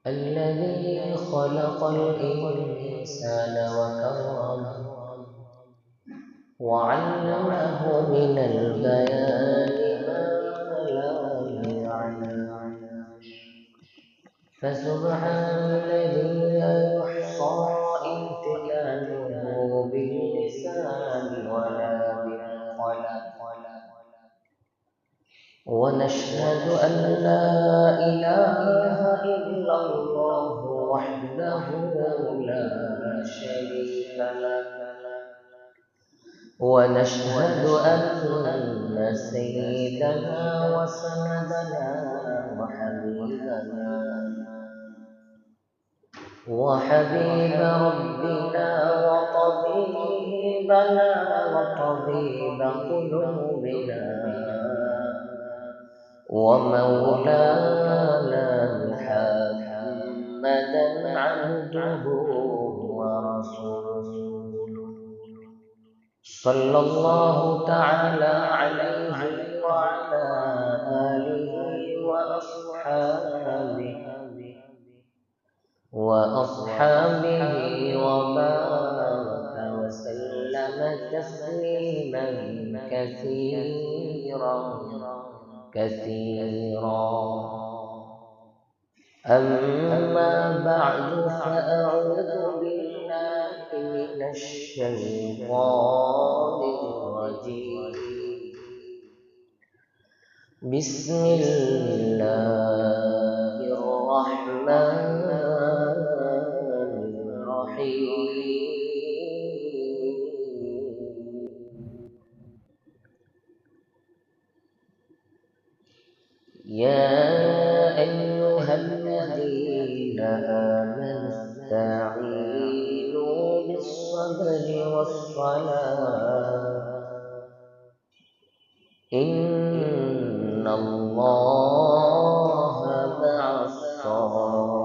الذي خلق الإنسان وكرمه وعلمه من البيان ما لا يعلم. فسبحان الذي لا يحصى امتنانه باللسان ولا بالقلم. ونشهد أن لا إله إلا الله وحده لا شريك له. ونشهد أن سيدنا وسندنا وحبيب ربنا وطبيبنا وطبيب قلوبنا ومولانا محمدا عبده ورسوله صلى الله تعالى عليه وعلى آله وأصحابه وبارك وسلم تسليما كثيرا. أما بعد فأعوذ بالله من الشيطان الرجيم. بسم الله الرحمن الرحيم. يا أيها الذين آمنوا استعينوا بالصبر والصلاة إن الله مع الصابرين.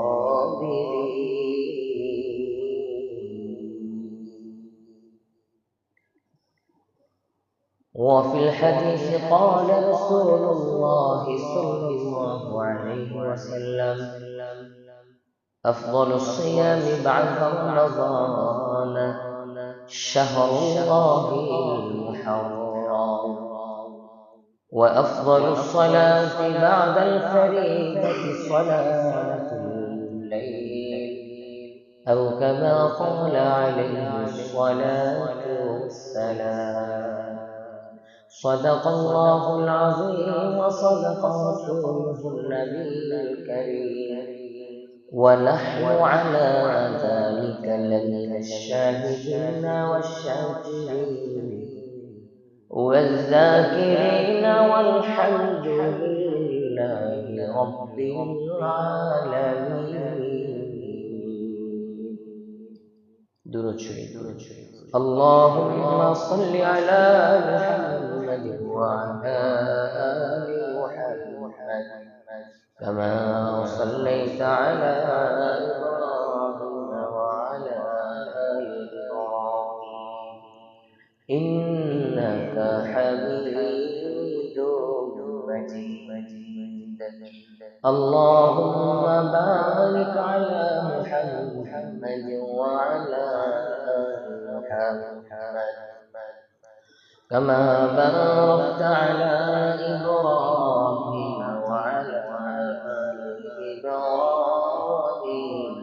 وفي الحديث قال رسول الله صلى الله عليه وسلم: أفضل الصيام بعد رمضان شهر الله المحرم. وأفضل الصلاة بعد الفريضة صلاة الليل، أو كما قال عليه الصلاة والسلام. صدق الله العظيم وصدق رسوله النبي الكريم، ونحن على ذلك لمن الشاهدين والشاكرين والذاكرين والحمد لله رب العالمين. درود شريف. اللهم صل على محمد وعلى آل محمد كما صليت على إبراهيم وعلى آل إبراهيم إنك حميد مجيد. اللهم بارك على محمد وعلى آل محمد كما باركت على إبراهيم وعلى آل إبراهيم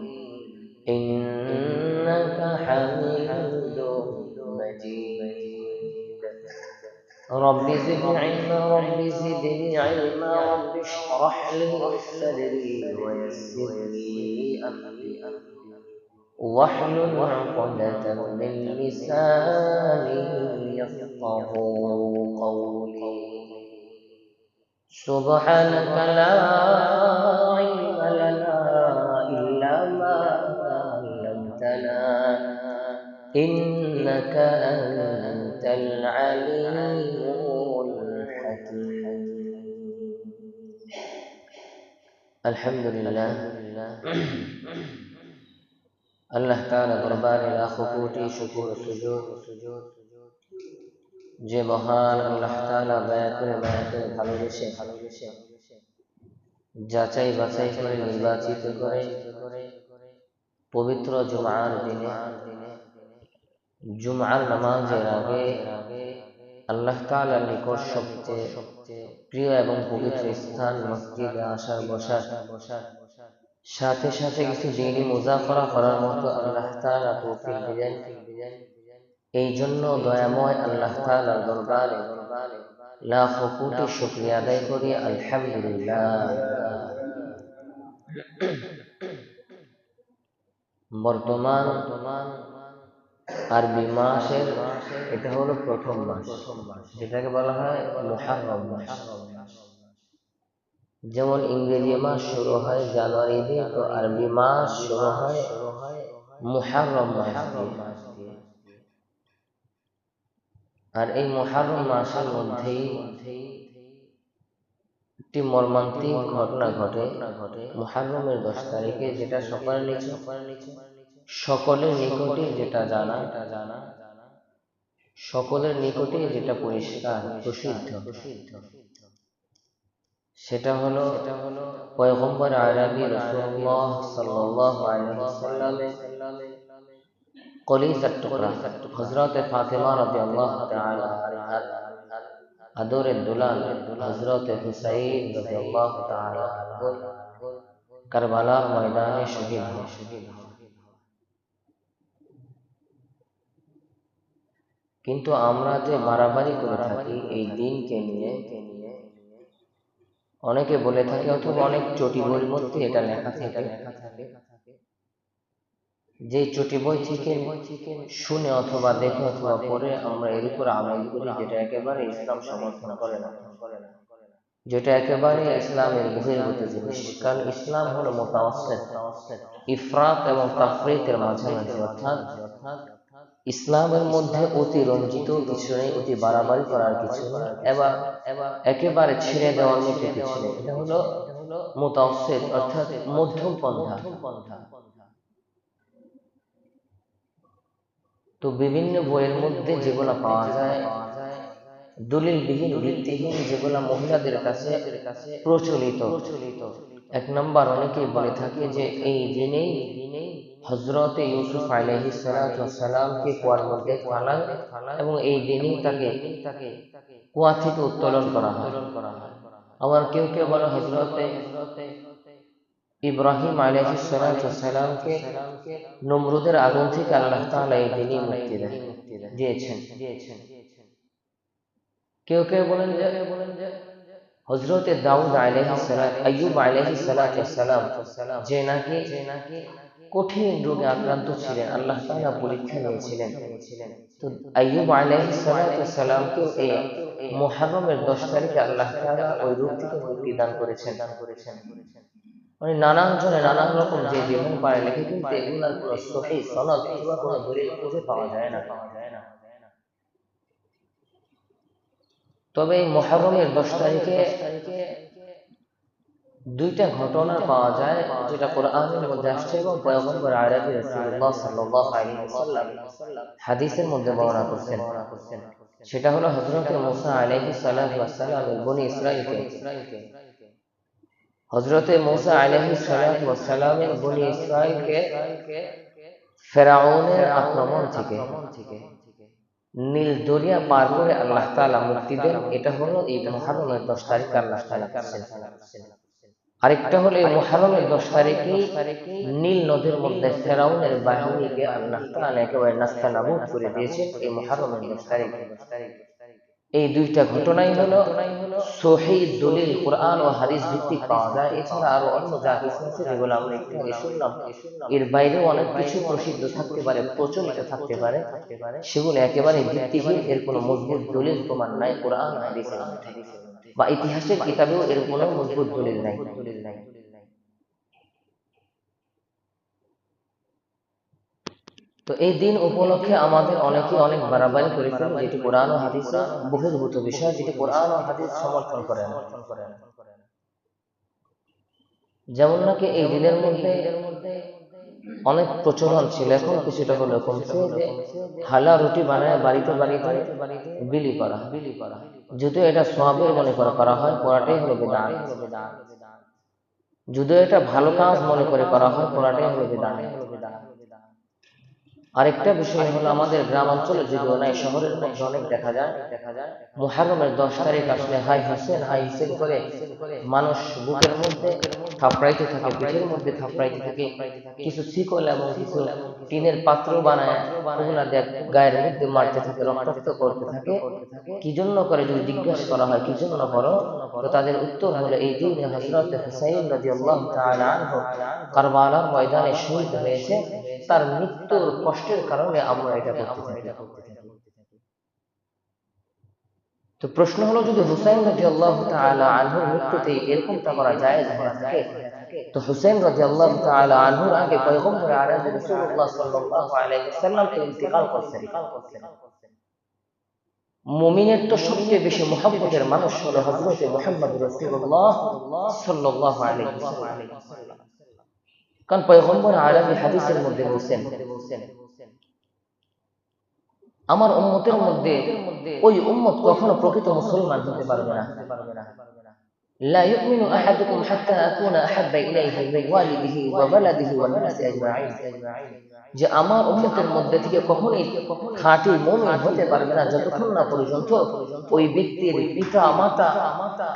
إنك حميد مجيد. رب زدني علما، رب زدني علما، رب اشرح لي صدري ويسر لي أمري واحلل عقدة من لساني يفقه قولي. سبحانك لا علم لنا إلا ما علمتنا إنك أنت العليم الحكيم. الحمد لله. আল্লাহ তাআলা দরবারে লাখো কোটি শুকর সুজুদ, যে মহান আল্লাহ তাআলা দয়া করে ভালোবেসে যাচাই বাছাই করে নির্বাচিত করে পবিত্র জুমার দিনে জুমার নামাজের আগে আল্লাহ তাআলার নিকট সবচেয়ে প্রিয় এবং পবিত্র স্থান মসজিদে আসার বসার সাথে সাথে কিছু দ্বীনি মুযাফারা করার মতো আল্লাহ তাআলা তৌফিক দিলেন। এই জন্য দয়াময় আল্লাহ তাআলার দরবারে লাখো কোটি শুকরিয়া আদায় করি, আলহামদুলিল্লাহ। বর্তমান আরবি মাসের এটা হলো প্রথম মাস, যেটাকে বলা হয় মুহররম মাস। যেমন ইংরেজি মাস শুরু হয় জানুয়ারি দিয়ে, তো আরবি মাস শুরু হয় মুহররম মাস দিয়ে। আর এই মুহররম মাসের মধ্যেই একটি মর্মান্তিক ঘটনা ঘটে। মুহররমের 10 তারিখে, যেটা সকলের নিকটে যেটা জানা, সকলের নিকটে যেটা পরিষ্কার প্রসিদ্ধ, সেটা হলো পয়গম্বর আরবি রাসূলুল্লাহ সাল্লাল্লাহু আলাইহি ওয়াসাল্লামের কলিজার টুকরা হযরত ফাতেমা রাদিয়াল্লাহু তাআলা আনহার আদরের দুলাল হযরত হুসাইন রাদিয়াল্লাহু তাআলা আনহু কারবালার ময়দানে শহীদ হন। কিন্তু আমরা যে বাড়াবাড়ি করে থাকি এই দিনকে নিয়ে, অনেকে বলে থাকে অথবা অনেক চটি বইয়ের মধ্যে এটা লেখা থাকে, যে চটি বই থেকে শুনে অথবা দেখে অথবা পড়ে আমরা এর উপর আমল করি, যেটা একেবারে ইসলাম সমর্থন করে না, যেটা একেবারে ইসলামের বহির্ভূত জিনিস। কারণ ইসলাম হলো মুতাওয়াসসিত, ইফরাত এবং তাফরীতের মাঝামাঝি। অর্থাৎ ইসলামের মধ্যে অতি রঞ্জিত কিছু নেই, অতি বাড়াবাড়ি করার কিছু নেই, এবার একেবারে ছেড়ে দেওয়ার মতো কিছু নেই। এটা হলো মুতাওয়াসসিত, অর্থাৎ মধ্যম পন্থা। তো বিভিন্ন বইয়ের মধ্যে যেগুলা পাওয়া যায় দলিলবিহীন, ভিত্তিহীন, যেগুলা মহিলাদের কাছে প্রচলিত, এক নম্বর অনেকেই বলে থাকে যে এই দিনেই হযরত ইউসুফ আলাইহিস সালামকে কুয়ার মধ্যে ফালায় এবং এই দিনেই তাকে কুয়া থেকে উত্তোলন করা হয়। আবার কেউ কেউ বলে হযরত ইব্রাহিম আলাইহিস সালামকে নমরুদের আগুন থেকে আল্লাহ তাআলা এই দিনই মুক্তি দিয়েছেন। কেউ কেউ বলেন যে হযরত দাউদ আলাইহিস সালাম, আইয়ুব আলাইহিস সালাম যে নাকি কঠিন রোগে আক্রান্ত ছিলেন, আল্লাহ তাআলা পরীক্ষা নিয়েছিলেন। তো আইয়ুব আলাইহিস সালামকে এই মুহররমের 10 তারিখে আল্লাহ তাআলা ওই রোগ থেকে মুক্তি দান করেছেন। মানে নানান জনে নানান রকম যে বিধান পারে লেখে, কিন্তু এগুলোর কোনো সহিহ সনদ অথবা কোনো দলিল খুঁজে পাওয়া যায় না। তবে এই মুহররমের 10 তারিখে দুইটা ঘটনা পাওয়া যায়, যেটা কোরআনের মধ্যে আসছে এবং পয়গম্বর আরবি রাসূলুল্লাহ সাল্লাল্লাহু আলাইহি ওয়াসাল্লাম হাদিসের মধ্যে বর্ণনা করছেন। সেটা হলো হযরত মুসা আলাইহিস সালাম বনি ইসরাইলকে, হযরত মুসা আলাইহিস সালামের বনি ইসরাইলকে ফেরাউনের আক্রমণ থেকে নীল দরিয়া পার করে আল্লাহ তাআলা মুক্তি দেন। এটা হলো এই মুহররমের 10 তারিখ আল্লাহ তাআলা করেছেন। আরেকটা হলো এই মুহররমের 10 তারিখে নীল নদের মধ্যে ফেরাউনের বাহিনীকে আল্লাহ তাআলা একেবারে নাস্তানাবুদ করে দিয়েছেন এই মুহররমের 10 তারিখে। এই দুইটা ঘটনাই হলো সহিহ দলিল কোরআন ও হাদিস ভিত্তিক পাওয়া যায়। এছাড়া আরো অন্য যা কিছু আছে যেগুলো আমরা একটু আগে শুনলাম, এর বাইরেও অনেক কিছু প্রসিদ্ধ থাকতে পারে, প্রচলিত থাকতে পারে, সেগুলো একেবারে ভিত্তিহীন, এর কোনো মজবুত দলিল প্রমাণ নাই কোরআন হাদিসের মধ্যে, বা ইতিহাসের কিতাবেও এর কোনো মজবুত দলিল নাই। তো এই দিন উপলক্ষে আমাদের অনেকে অনেক বাড়াবাড়ি করে ফেলে, যেটি কোরআন ও হাদিসে বহির্ভূত বিষয়, যেটি কোরআন ও হাদিস সমর্থন করে না। যেমন নাকি এই দিনের মধ্যে অনেক প্রচলন ছিল, এখন কিছুটা হলেও কমছে, যে হালা রুটি বানায় বাড়িতে বাড়িতে বিলি করা, যদিও এটা সওয়াবের মনে করা হয়, করাটাই হলো বিদআত। যদিও এটা ভালো কাজ মনে করে করা হয়, করাটাই হলো বিদআত। আরেকটা বিষয় হলো আমাদের গ্রাম অঞ্চলে যদিও নাই, শহরের মধ্যে অনেক দেখা যায় মুহররমের 10 তারিখ আসলে হাই হোসেন হাই হোসেন করে মানুষ বুকের মধ্যে থাপড়াইতে থাকে, পিঠের মধ্যে থাপড়াইতে থাকে, কিছু শিকল এবং কিছু টিনের পাত্র বানায় ওগুলা দেখ গায়ের মধ্যে মারতে থাকে, রক্তাক্ত করতে থাকে। কি জন্য করে যদি জিজ্ঞাসা করা হয় কি জন্য করো, তো তাদের উত্তর হলো এই দিনে হযরত হুসাইন রাদিয়াল্লাহু তাআলা আনহু কারবালার ময়দানে শহীদ হয়েছে, তার মৃত্যুর কষ্টের কারণে আমরা এটা করতে থাকি। তো প্রশ্ন হলো যদি হুসাইন রাদিয়াল্লাহু তাআলা আনহুর মৃত্যুতে এরকমটা করা জায়েজ হয়ে থাকে, তো হুসাইন রাদিয়াল্লাহু তাআলা আনহুর আগে পয়গম্বর আরবি রাসূলুল্লাহ সাল্লাল্লাহু আলাইহি ওয়াসাল্লাম তো ইন্তেকাল করছেন। মুমিনের তো সবচেয়ে বেশি মুহাব্বতের মানুষ হলো হযরত মুহাম্মদ রাসূলুল্লাহ সাল্লাল্লাহু আলাইহি ওয়াসাল্লাম। কারণ পয়গম্বর আরবি হাদিসের মধ্যে বলেছেন আমার উম্মতের মধ্যে ওই উম্মত কখনো প্রকৃত মুসলমান হতে পারবে না। লা ইউমিনু আহাদুকুম হাত্তা আকুনা আহাব্বা ইলাইহি মিন ওয়ালিদিহি ওয়া ওয়ালাদিহি ওয়ান নাসি আজমাইন, যে আমার উম্মতের মধ্যে থেকে কখনোই খাঁটি মুমিন হতে পারবে না যতক্ষণ না পর্যন্ত ওই ব্যক্তির পিতা মাতা,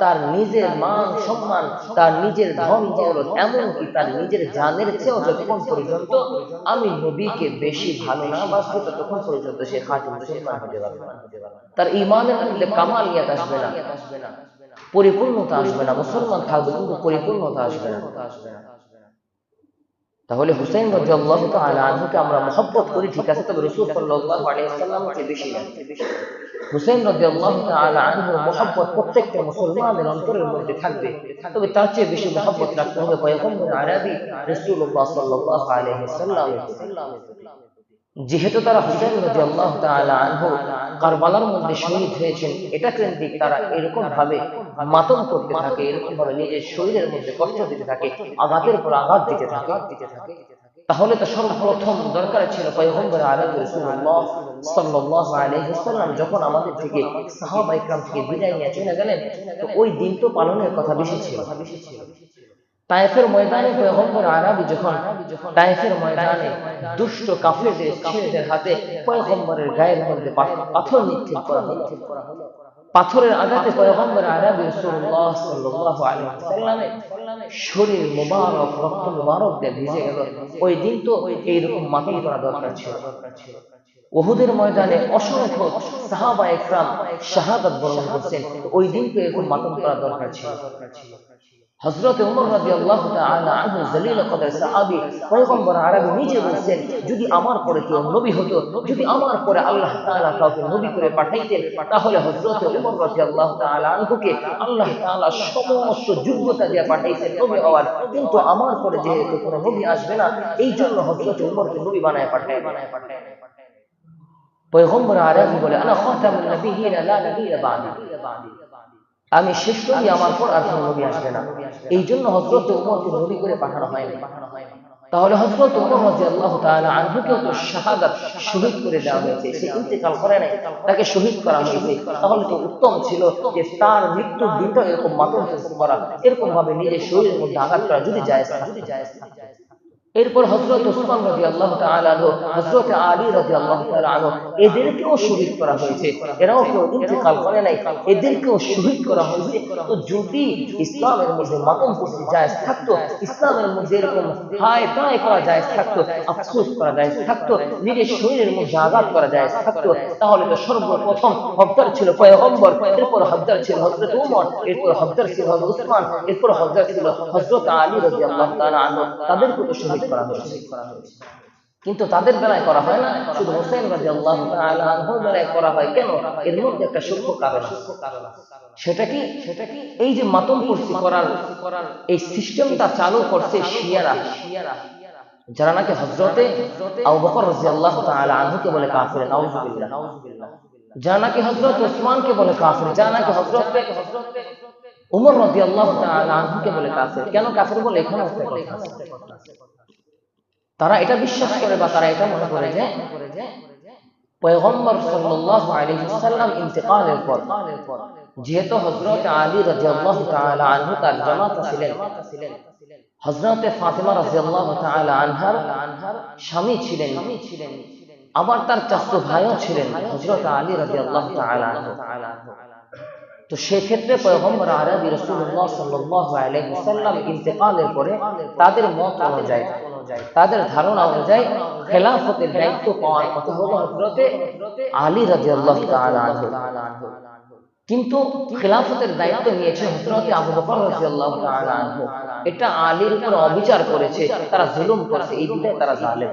তার নিজের মান সম্মান, তার নিজের ধন দৌলত, এমনকি তার নিজের জানের চেয়েও যতক্ষণ পর্যন্ত আমি নবীকে বেশি ভালো না বাসবো ততক্ষণ পর্যন্ত সে খাঁটি মুসলমান হতে পারবে না। তার ঈমানের মধ্যে কামালিয়াত আসবে না, পরিপূর্ণতা আসবে না। মুসলমান থাকবে কিন্তু পরিপূর্ণতা আসবে না। তাহলে হুসাইন রাদিয়াল্লাহু তাআলা আনহুকে আমরা মহব্বত করি ঠিক আছে, তবে রাসূল সাল্লাল্লাহু আলাইহি ওয়াসাল্লামকে বেশি না। হুসাইন রাদিয়াল্লাহু তাআলা আনহুর মহব্বত প্রত্যেকটা মুসলমানের অন্তরের মধ্যে থাকবে, তবে তার চেয়ে বেশি মহব্বত রাখতে হবে পয়গম্বর আরবি রাসূলুল্লাহ সাল্লাল্লাহু আলাইহি ওয়াসাল্লামের প্রতি। যেহেতু তারা হুসাইন রাদিয়াল্লাহু তাআলা আনহু কারবালার মধ্যে শহীদ হয়েছেন, এটা কেন্দ্রিক তারা এরকম ভাবে মাতম করতে থাকে, এরকম ভাবে নিজের শরীরের মধ্যে কষ্ট দিতে থাকে, আঘাতের পর আঘাত দিতে থাকে। তাহলে তো সর্বপ্রথম দরকার ছিল পয়গম্বর আরবি রাসূলুল্লাহ সাল্লাল্লাহু আলাইহি ওয়াসাল্লাম যখন আমাদের থেকে সাহাবায়ে کرام থেকে বিদায় নিয়ে চলে গেলেন, তো ওই দিন তো পালনের কথা বেশি ছিল। তায়েফের ময়দানে পয়গম্বর আরবি যখন তায়েফের ময়দানে দুষ্ট কাফেরদের ছেলেদের হাতে পয়গম্বরের গায়ের মধ্যে পাথর নিক্ষেপ করা হলো, পাথরের আঘাতে পয়গম্বর আরবি রাসূলুল্লাহ সাল্লাল্লাহু আলাইহি ওয়াসাল্লামের শরীর মুবারক রক্ত মুবারক দিয়ে ভিজে গেল। ওই দিন তো এইরকম মাতম করা দরকার ছিল। উহুদের ময়দানে অসংখ্য সাহাবায়ে کرام শাহাদাত বরণ করছেন, ওই দিন তো এরকম মাতম করা দরকার ছিল। হযরত ওমর রাদিয়াল্লাহু তাআলা আনহু জলিল কদর সাহাবী, পয়গম্বর আরবি নিজে বলেছেন যদি আমার পরে কেউ নবী হতো, যদি আমার পরে আল্লাহ তাআলা কাউকে নবী করে পাঠাইতেন, তাহলে হযরত ওমর রাদিয়াল্লাহু তাআলা আনহুকে আল্লাহ তাআলা সমস্ত যোগ্যতা দিয়ে পাঠাইতেন নবী হওয়ার, কিন্তু আমার পরে যেহেতু কোনো নবী আসবে না, এই জন্য হযরত ওমরকে নবী বানায় পাঠায়। পয়গম্বর আরবি বলে আনা খাতামুন নবিয়্যিনা লা নবিয়্যা বা'দি, আমি শেষ নবী, আমার পর আর কোনো নবী আসবে না। এই জন্য হযরত ওমরকে নবী করে পাঠানো হয়নি। তাহলে হযরত ওমর রাদিয়াল্লাহু তাআলা আনহুকেও তো শাহাদাত শহীদ করে দেওয়া হয়েছে, সে ইন্তেকাল করে নাই, তাকে শহীদ করা হয়েছে। তাহলে তো উত্তম ছিল যে তার মৃত্যুর দিনটা এরকম মাতম করা, এরকম ভাবে নিজের শরীরের মধ্যে আঘাত করা যদি জায়েজ থাকে। এরপর হযরত ওসমান রাদিয়াল্লাহু তাআলা আনহু, হযরত আলী রাদিয়াল্লাহু তাআলা আনহু, এদেরকেও শহীদ করা হয়েছে। এরাও কেউ ইন্তেকাল করে নাই, এদেরকেও শহীদ করা হয়েছে। তো যদি ইসলামের মধ্যে মাতম করতে জায়েজ থাকতো, ইসলামের মধ্যে এরকম হায় তায় করা জায়েজ থাকতো, আফসোস করা জায়েজ থাকতো, নিজের শরীরের মধ্যে আঘাত করা জায়েজ থাকতো, তাহলে তো সর্বপ্রথম হকদার ছিল পয়গম্বর, এরপর হকদার ছিল হযরত ওমর, এরপর হকদার ছিল হযরত ওসমান, এরপর হকদার ছিল হযরত আলী রাদিয়াল্লাহু তাআলা আনহু, তাদেরকে তো শহীদ করা হয়েছে। কিন্তু তাদের বেলায় করা হয় না, শুধু হুসাইন রাদিয়াল্লাহু তাআলা আনহুর বেলায় করা হয়। কেন? এর মধ্যে একটা সূক্ষ্ম কারণ আছে। সেটা কি? এই যে মাতম কুরসি করার এই সিস্টেমটা চালু করছে শিয়ারা, যারা নাকি হযরতে আবু বকর রাদিয়াল্লাহু তাআলা আনহুকে বলে কাফির, নাউযুবিল্লাহ, যারা নাকি হযরত ওসমানকে বলে কাফির, যারা নাকি হযরতে ওমর রাদিয়াল্লাহু তাআলা আনহুকে বলে কাফির। কেন কাফির বলে? এখানে একটা কথা আছে। তারা এটা বিশ্বাস করে বা তারা এটা মনে করে যে পয়গম্বর সাল্লাল্লাহু আলাইহি ওয়াসাল্লাম ইন্তেকালের পর যেহেতু হযরত আলী রাদিয়াল্লাহু তাআলা আনহু তার জামাতা ছিলেন, হযরতে ফাতিমা রাদিয়াল্লাহু তাআলা আনহার স্বামী ছিলেন, আবার তার চাচা ভাইও ছিলেন হযরত আলী রাদিয়াল্লাহু তাআলা আনহু। তো সেক্ষেত্রে পয়গম্বর আরবি রাসূলুল্লাহ সাল্লাল্লাহু আলাইহি ওয়াসাল্লাম ইন্তেকালের পরে তাদের মত অনুযায়ী, তাদের ধারণা অনুযায়ী খেলাফতের দায়িত্ব পাওয়ার কথা হলো হযরতে আলী রাদিয়াল্লাহু তাআলা আনহু। কিন্তু খেলাফতের দায়িত্ব নিয়েছেন হযরতে আবু বকর রাদিয়াল্লাহু তাআলা আনহু। এটা আলীর উপর অবিচার করেছে, তারা জুলুম করেছে, এই বিধায় তারা জালেম।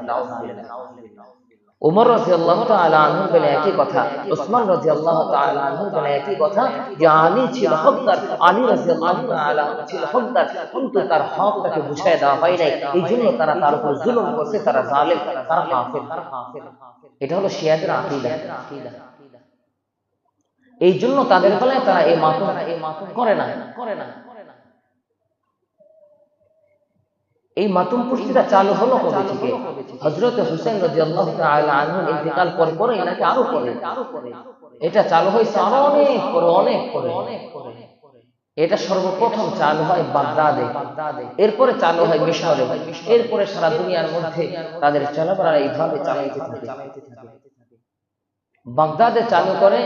ওমর রাদিয়াল্লাহু তাআলা আনহু বলে একই কথা, ওসমান রাদিয়াল্লাহু তাআলা আনহু বলে একই কথা যে আলী ছিল হকদার, আলী রাদিয়াল্লাহু তাআলা আনহু ছিল হকদার, কিন্তু তার হকটাকে বুঝায় দেওয়া হয় নাই, এইজন্য তারা তার উপর জুলুম করছে, তারা জালেম, তারা কাফের। এটা হলো শিয়াদের আকীদা। এই জন্য তাদের বেলায় তারা এই মাতুম করে না। এই মাতুম পূর্তিটা চালু হলো কবে থেকে? হযরত হুসাইন রাদিয়াল্লাহু তাআলা আনহু ইন্তেকাল পরে নাকি আরো পরে? এটা চালু হয়েছে আরো অনেক পরে। এটা সর্বপ্রথম চালু হয় বাগদাদে, এরপরে চালু হয় মিশরে, এরপরে সারা দুনিয়ার মধ্যে তাদের চলাফেরা এইভাবে চালাইতে থাকে। বাগদাদে চালু করে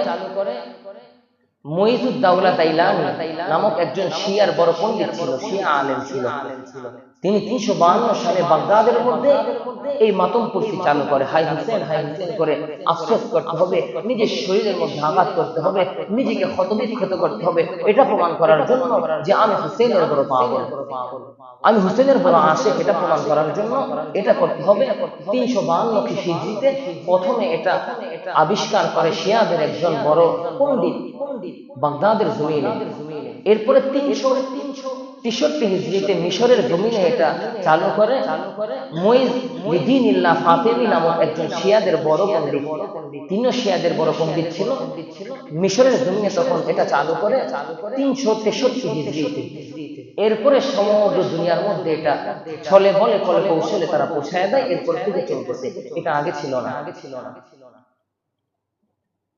মুইজুদ দাওলা তাইলানি নামক একজন শিয়ার বড় পণ্ডিত ছিল, শিয়া আলেম ছিল। তিনি 352 সালে বাগদাদের মধ্যে এই মাতম পূর্তি চালু করে, হাই হুসেন করে আফসোস করতে হবে, নিজের শরীরের মধ্যে আঘাত করতে হবে, নিজেকে ক্ষতবিক্ষত করতে হবে, এটা প্রমাণ করার জন্য যে আমি হুসেনের বড় পাগল, আমি হুসেনের বড় আশিক, এটা প্রমাণ করার জন্য এটা করতে হবে। 352 হিজরিতে প্রথমে এটা আবিষ্কার করে শিয়াদের একজন বড় পণ্ডিত বাগদাদের জমিনে। এরপরে 363 হিজরিতে মিশরের জমিনে এটা চালু করে মুইজ বিদিনিল্লাহ ফাতেমি নামক একজন শিয়াদের বড় পণ্ডিত, তিনিও শিয়াদের বড় পণ্ডিত ছিল। মিশরের জমিনে তখন এটা চালু করে 363 হিজরিতে। এরপরে সমগ্র দুনিয়ার মধ্যে এটা ছলে বলে কলে কৌশলে তারা পৌঁছায় দেয়, এরপর থেকে চলতেছে, এটা আগে ছিল না।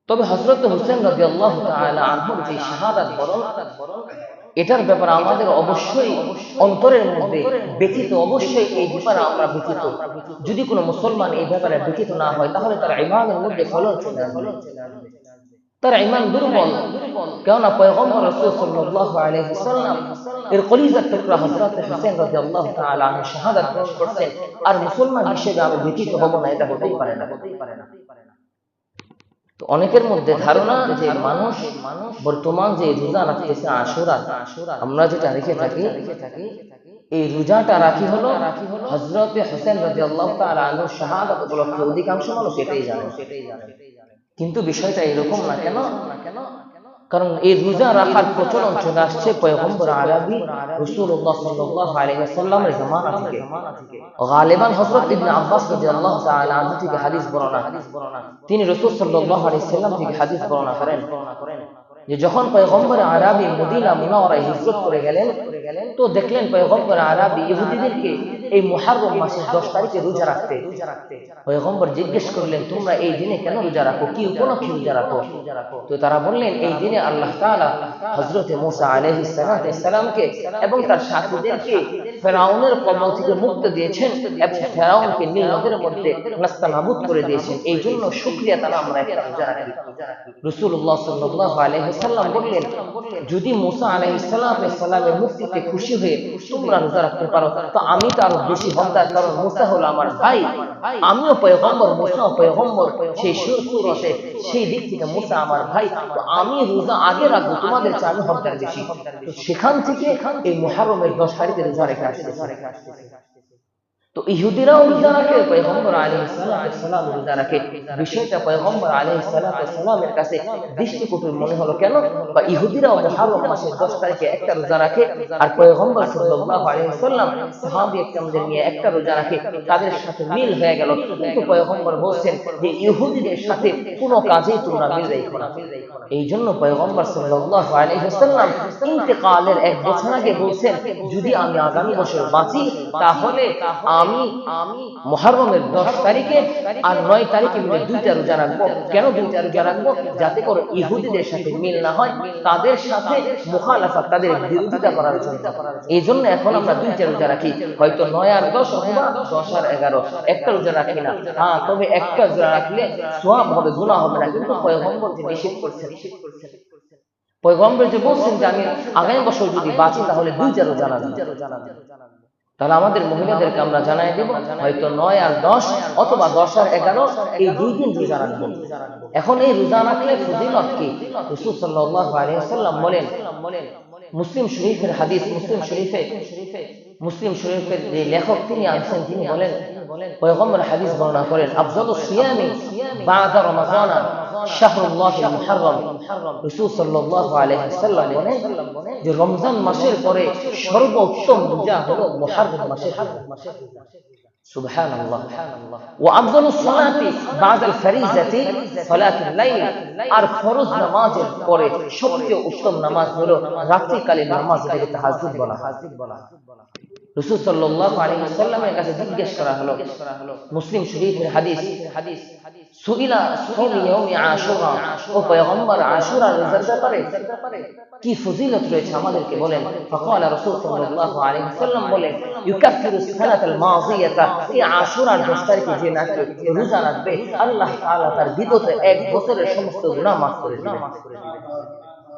তবে হযরত হুসেন রাদিয়াল্লাহু তাআলা আনহুর যে শাহাদাত বরণ, এটার ব্যাপারে আমাদের অবশ্যই অন্তরের মধ্যে ব্যথিত, অবশ্যই এই ব্যাপারে আমরা ব্যথিত। যদি কোনো মুসলমান এই ব্যাপারে ব্যথিত না হয় তাহলে তার ঈমানের মধ্যে খলল চলে আসবে, তার ঈমান দুর্বল। কেননা পয়গম্বর রাসূল সাল্লাল্লাহু আলাইহি ওয়াসাল্লাম এর কলিজার টুকরা হযরত হুসেন রাদিয়াল্লাহু তাআলা আনহু শাহাদাত বরণ করছেন, আর মুসলমান হিসেবে আমি ব্যথিত হব না, এটা হতেই পারে না। তো অনেকের মধ্যে ধারণা যে মানুষ বর্তমান যে রোজা রাখতেছে আশুরা, আমরা যেটা রেখে থাকি, এই রোজাটা রাখি হলো হযরত হুসেন রাদিয়াল্লাহু তাআলা আনহুর শাহাদাত উপলক্ষে। অধিকাংশ মানুষ এটাই জানে, কিন্তু বিষয়টা এরকম না। কেন? কারণ এই রোজা রাখার প্রচলন চলে আসছে পয়গম্বর আরবি রাসূলুল্লাহ সাল্লাল্লাহু আলাইহি ওয়াসাল্লামের জামানা থেকে। গালিবান হযরত ইবনে আব্বাস রাদিয়াল্লাহু তাআলা আনহু থেকে হাদিস বর্ণনা, তিনি রাসূল সাল্লাল্লাহু আলাইহি ওয়াসাল্লাম থেকে হাদিস বর্ণনা করেন যে যখন পয়গম্বর আরবি মদিনা মুনাওয়ারায় হিজরত করে গেলেন, তো দেখলেন পয়গম্বর আরবি ইহুদিদেরকে এই মুহররম মাসের 10 তারিখে রোজা রাখতে। পয়গম্বর জিজ্ঞেস করলেন, তোমরা এই দিনে কেন রোজা রাখো, কি উপলক্ষে রোজা রাখো? তো তারা বললেন, এই দিনে আল্লাহ তাআলা হযরত মুসা আলাইহিস সালামকে এবং তার সাথীদেরকে ফেরাউনের কবল থেকে মুক্তি দিয়েছেন এবং ফেরাউনকে নীল নদের মধ্যে নাস্তানাবুদ করে দিয়েছেন, এই জন্য শুকরিয়া তারা আমরা একটা রোজা রাখি। রাসূলুল্লাহ সাল্লাল্লাহু আলাইহি ওয়াসাল্লাম বললেন, যদি মুসা আলাইহিস সালামের মুক্তিতে খুশি হয়ে তোমরা রোজা রাখতে পারো তো আমি তো আরো বেশি হকদার, কারণ মুসা হলো আমার ভাই, আমিও পয়গম্বর, মুসাও পয়গম্বর, সেই সুরতে সেই দিক থেকে মুসা আমার ভাই, তো আমি রোজা আগে রাখবো, তোমাদের চেয়ে আমি হকদার বেশি। তো সেখান থেকে এই মুহররমের 10 তারিখে রোজা রেখে আসছে। তো ইহুদিরাও রোজা রাখে, পয়গম্বর আলাইহিস সালাম রোজা রাখে। বিষয়টা পয়গম্বর আলাইহিস সালামের কাছে দৃষ্টিকটু মনে হলো। কেন? বা ইহুদিরাও মুহররম মাসের 10 তারিখে একটা রোজা রাখে, আর পয়গম্বর সাল্লাল্লাহু আলাইহি ওয়াসাল্লাম সাহাবী কেরামদের নিয়ে একটা রোজা রাখে, তাদের সাথে মিল হয়ে গেল। কিন্তু পয়গম্বর বলেন যে ইহুদিদের সাথে কোনো কাজেই তোমরা মিল রাখো না। এই জন্য পয়গম্বর সাল্লাল্লাহু আলাইহি ওয়াসাল্লাম ইন্তেকালের 1 বছর আগে বলেন, যদি আমি আগামী বছর বাঁচি তাহলে আমি মুহররমের 10 তারিখে আর 9 তারিখে মিলে 2টা রোজা রাখবো। কেন 2টা রোজা রাখবো? যাতে করে ইহুদিদের সাথে মিল না হয়, তাদের সাথে মুখালাফাত, তাদের বিরোধিতা করার জন্য। এই জন্য এখন আমরা 2টা রোজা রাখি, হয়তো 9 আর 10 অথবা 10 আর 11, একটা রোজা রাখি না। হ্যাঁ, তবে একটা রোজা রাখলে সওয়াব হবে, গুনাহ হবে না। কিন্তু পয়গম্বর যে নিষেধ করছেন, পয়গম্বর যে বলছেন যে আমি আগামী বছর যদি বাঁচি তাহলে 2টা রোজা রাখবো। তাহলে আমাদের মহিলাদেরকে আমরা জানাই দেব, হয়তো 9 আর 10 অথবা 10 আর 11 এই 2 দিন রোজা রাখবো। এখন এই রোজা রাখলে ফজিলত কি? রাসূল সাল্লাল্লাহু আলাইহি ওয়াসাল্লাম বলেন, মুসলিম শরীফের হাদিস, মুসলিম শরীফের যে লেখক তিনি আনছেন, তিনি বলেন, পয়গম্বর হাদিস বর্ণনা করেন, আফজালুস সিয়ামি বা'দা রমাযান শাহরুল্লাহিল মুহররম। রাসূল সাল্লাল্লাহু আলাইহি ওয়াসাল্লাম বলেন যে রমজান মাসের পরে সর্বোত্তম রোজা হলো মুহররম মাসের রোজা। সুবহানাল্লাহ। ওয়া আফজালুস সালাতি বা'দাল ফারিজাতি সালাতুল লাইল, আর ফরজ নামাজের পরে সবচেয়ে উত্তম নামাজ হলো রাত্রিকালীন নামাজ, যেটাকে তাহাজ্জুদ বলা হয়। রাসূল সাল্লাল্লাহু আলাইহি ওয়াসাল্লামের কাছে জিজ্ঞেস করা হলো, মুসলিম শরীফের হাদিস, সুইলা সাওম ইয়াউমি আশুরা, ও পয়গম্বর আশুরা রোজার ব্যাপারে কি ফজিলত রয়েছে আমাদেরকে বলেন। ফাকালা রাসূল সাল্লাল্লাহু আলাইহি ওয়াসাল্লাম বলেন, ইউকাফিরুস সানাতাল মাযিয়াতা, এই আশুরার 10 তারিখে যে নাকি রোজা রাখবে, আল্লাহ তাআলা তার বিগত 1 বছরের সমস্ত গুনাহ মাফ করে দিবেন।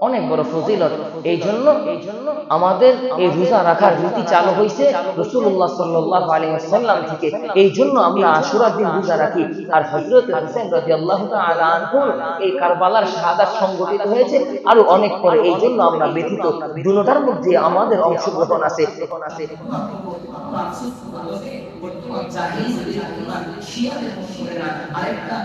অনেক বড় ফজিলত। এই জন্য আমাদের এই রোজা রাখার রীতি চালু হয়েছে রাসূলুল্লাহ সাল্লাল্লাহু আলাইহি ওয়াসাল্লাম থেকে। এই জন্য আমরা আশুরার দিন রোজা রাখি। আর হযরত হোসেন রাদিয়াল্লাহু তাআলা আনহু এই কারবালার শাহাদাত সংঘটিত হয়েছে আরো অনেক পরে। এই জন্য আমরা ব্যথিত, দুটোটার মধ্যে আমাদের অংশগ্রহণ আছে। আরেকটা